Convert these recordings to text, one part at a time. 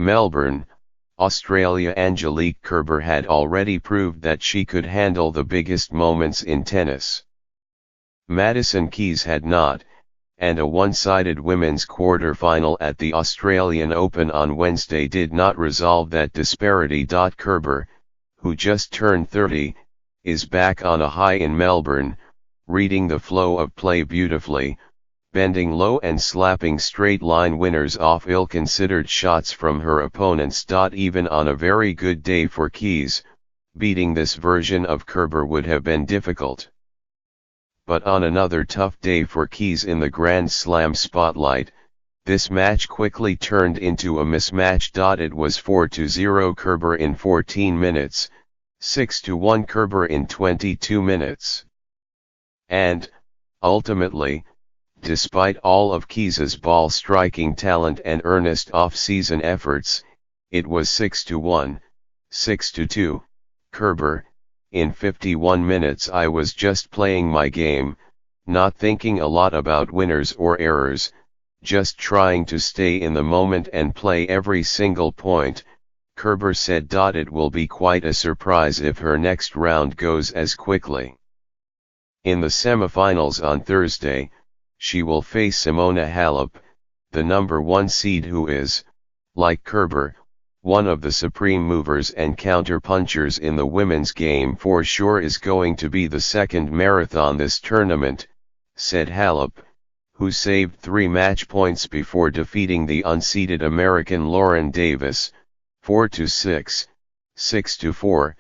Melbourne, Australia. Angelique Kerber had already proved that she could handle the biggest moments in tennis. Madison Keys had not, and a one-sided women's quarter-final at the Australian Open on Wednesday did not resolve that disparity. Kerber, who just turned 30, is back on a high in Melbourne, reading the flow of play beautifully, bending low and slapping straight-line winners off ill-considered shots from her opponents. Even on a very good day for Keys, beating this version of Kerber would have been difficult. But on another tough day for Keys in the Grand Slam spotlight, this match quickly turned into a mismatch. It was 4-0 Kerber in 14 minutes, 6-1 Kerber in 22 minutes. And, ultimately, despite all of Keys's ball-striking talent and earnest off-season efforts, it was 6-1, 6-2, Kerber. In 51 minutes I was just playing my game, not thinking a lot about winners or errors, just trying to stay in the moment and play every single point, Kerber said. It will be quite a surprise if her next round goes as quickly. In the semifinals on Thursday, she will face Simona Halep, the number 1 seed who is, like Kerber, one of the supreme movers and counter-punchers in the women's game. For sure is going to be the second marathon this tournament, said Halep, who saved 3 match points before defeating the unseeded American Lauren Davis, 4-6, 6-4,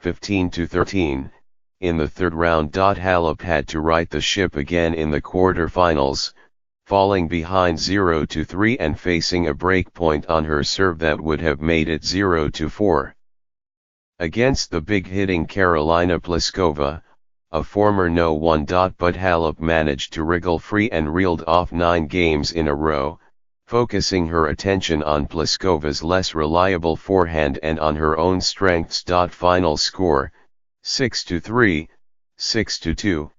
15-13, in the third round. Halep had to right the ship again in the quarterfinals, falling behind 0-3 and facing a breakpoint on her serve that would have made it 0-4. Against the big-hitting Karolina Pliskova, a former No. 1. But Halep managed to wriggle free and reeled off 9 games in a row, focusing her attention on Pliskova's less reliable forehand and on her own strengths. Final score, 6-3, 6-2,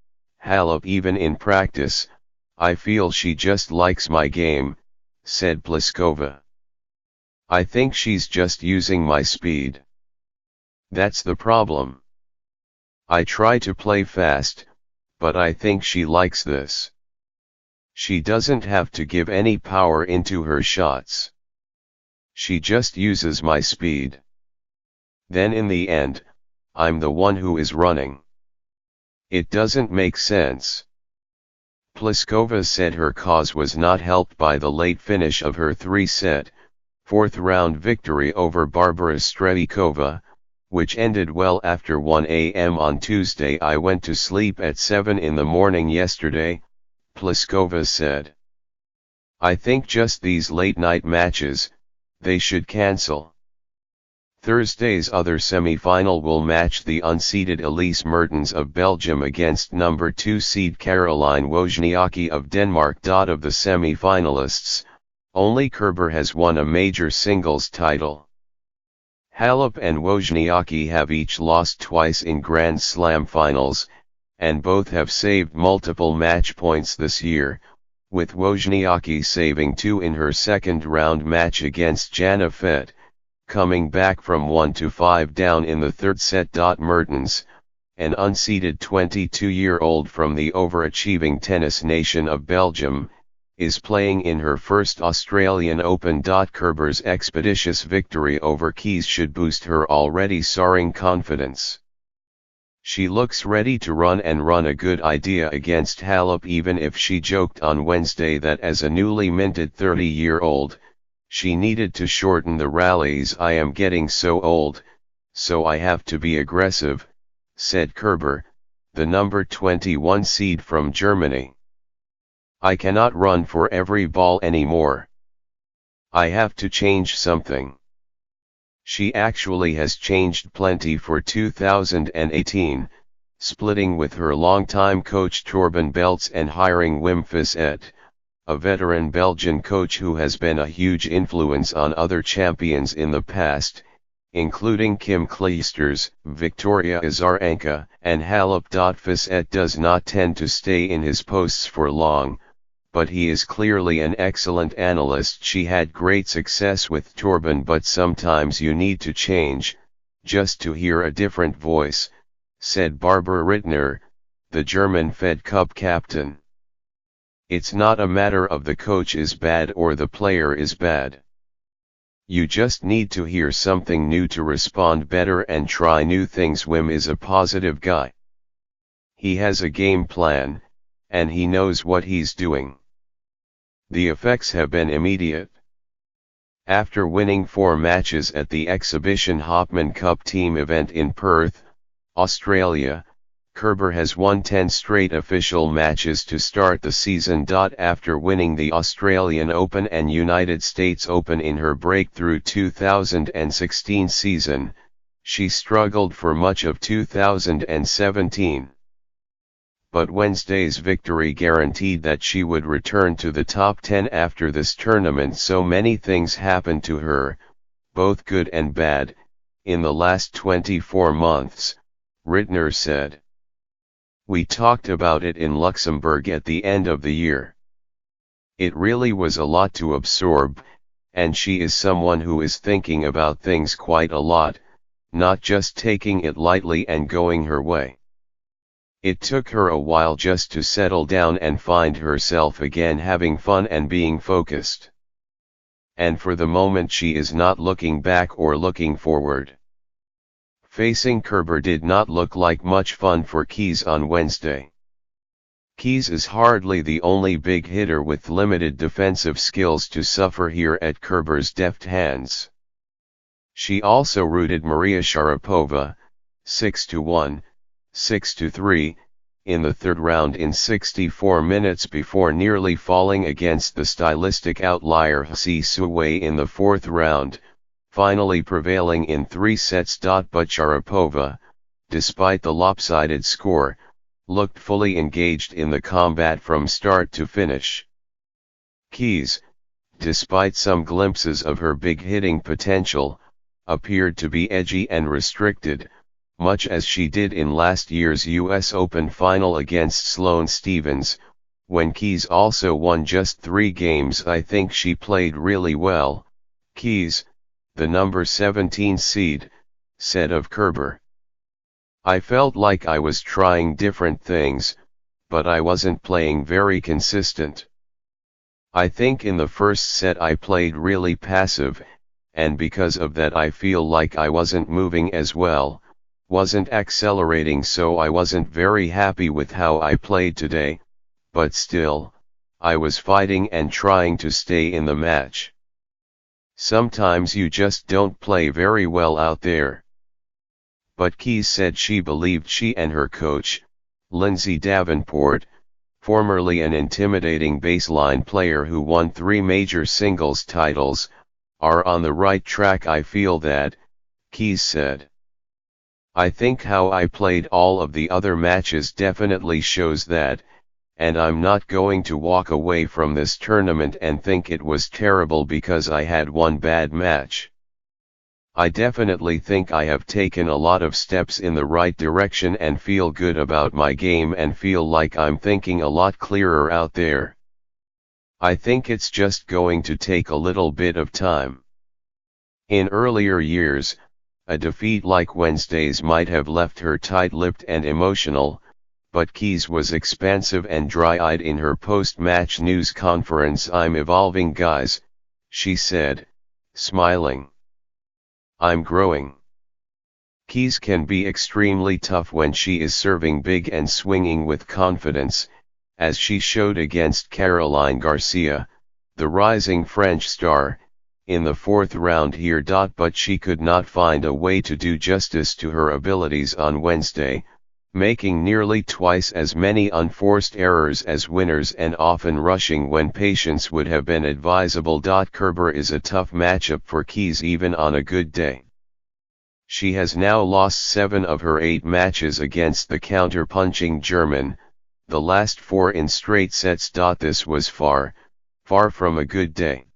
Halep. Even in practice, I feel she just likes my game, said Pliskova. I think she's just using my speed. That's the problem. I try to play fast, but I think she likes this. She doesn't have to give any power into her shots. She just uses my speed. Then in the end, I'm the one who is running. It doesn't make sense. Pliskova said her cause was not helped by the late finish of her 3-set, 4th-round victory over Barbara Strelnikova, which ended well after 1 a.m. on Tuesday. I went to sleep at 7 in the morning yesterday, Pliskova said. I think just these late-night matches, they should cancel. Thursday's other semi-final will match the unseeded Elise Mertens of Belgium against number 2 seed Caroline Wozniacki of Denmark. Of the semi-finalists, only Kerber has won a major singles title. Halep and Wozniacki have each lost twice in Grand Slam finals, and both have saved multiple match points this year, with Wozniacki saving 2 in her second-round match against Jana Fett, coming back from 1-5 down in the third set. Mertens, an unseeded 22-year-old from the overachieving tennis nation of Belgium, is playing in her first Australian Open. Kerber's expeditious victory over Keys should boost her already soaring confidence. She looks ready to run a good idea against Halep, even if she joked on Wednesday that as a newly minted 30-year-old, she needed to shorten the rallies. I am getting so old, so I have to be aggressive, said Kerber, the number 21 seed from Germany. I cannot run for every ball anymore. I have to change something. She actually has changed plenty for 2018, splitting with her longtime coach Torben Belts and hiring Wim Fisset, a veteran Belgian coach who has been a huge influence on other champions in the past, including Kim Clijsters, Victoria Azarenka, and Halep. Fisset does not tend to stay in his posts for long, but he is clearly an excellent analyst. She had great success with Torben, but sometimes you need to change, just to hear a different voice, said Barbara Rittner, the German Fed Cup captain. It's not a matter of the coach is bad or the player is bad. You just need to hear something new to respond better and try new things. Wim is a positive guy. He has a game plan, and he knows what he's doing. The effects have been immediate. After winning 4 matches at the exhibition Hopman Cup team event in Perth, Australia, Kerber has won 10 straight official matches to start the season. After winning the Australian Open and United States Open in her breakthrough 2016 season, she struggled for much of 2017. But Wednesday's victory guaranteed that she would return to the top 10 after this tournament. So many things happened to her, both good and bad, in the last 24 months, Rittner said. We talked about it in Luxembourg at the end of the year. It really was a lot to absorb, and she is someone who is thinking about things quite a lot, not just taking it lightly and going her way. It took her a while just to settle down and find herself again, having fun and being focused. And for the moment she is not looking back or looking forward. Facing Kerber did not look like much fun for Keys on Wednesday. Keys is hardly the only big hitter with limited defensive skills to suffer here at Kerber's deft hands. She also routed Maria Sharapova, 6-1, 6-3, in the third round in 64 minutes before nearly falling against the stylistic outlier Hsi Suwei in the fourth round, finally prevailing in 3 sets. But Sharapova, despite the lopsided score, looked fully engaged in the combat from start to finish. Keys, despite some glimpses of her big hitting potential, appeared to be edgy and restricted, much as she did in last year's US Open final against Sloane Stephens, when Keys also won just 3 games. I think she played really well, Keys, the number 17 seed, said of Kerber. I felt like I was trying different things, but I wasn't playing very consistent. I think in the first set I played really passive, and because of that I feel like I wasn't moving as well, wasn't accelerating, so I wasn't very happy with how I played today, but still, I was fighting and trying to stay in the match. Sometimes you just don't play very well out there. But Keys said she believed she and her coach, Lindsay Davenport, formerly an intimidating baseline player who won 3 major singles titles, are on the right track. I feel that, Keys said. I think how I played all of the other matches definitely shows that, and I'm not going to walk away from this tournament and think it was terrible because I had one bad match. I definitely think I have taken a lot of steps in the right direction and feel good about my game and feel like I'm thinking a lot clearer out there. I think it's just going to take a little bit of time. In earlier years, a defeat like Wednesday's might have left her tight-lipped and emotional, but Keys was expansive and dry-eyed in her post-match news conference. I'm evolving, guys, she said, smiling. I'm growing. Keys can be extremely tough when she is serving big and swinging with confidence, as she showed against Caroline Garcia, the rising French star, in the fourth round here. But she could not find a way to do justice to her abilities on Wednesday, making nearly twice as many unforced errors as winners and often rushing when patience would have been advisable. Kerber is a tough matchup for Keys even on a good day. She has now lost 7 of her 8 matches against the counter-punching German, the last 4 in straight sets. This was far from a good day.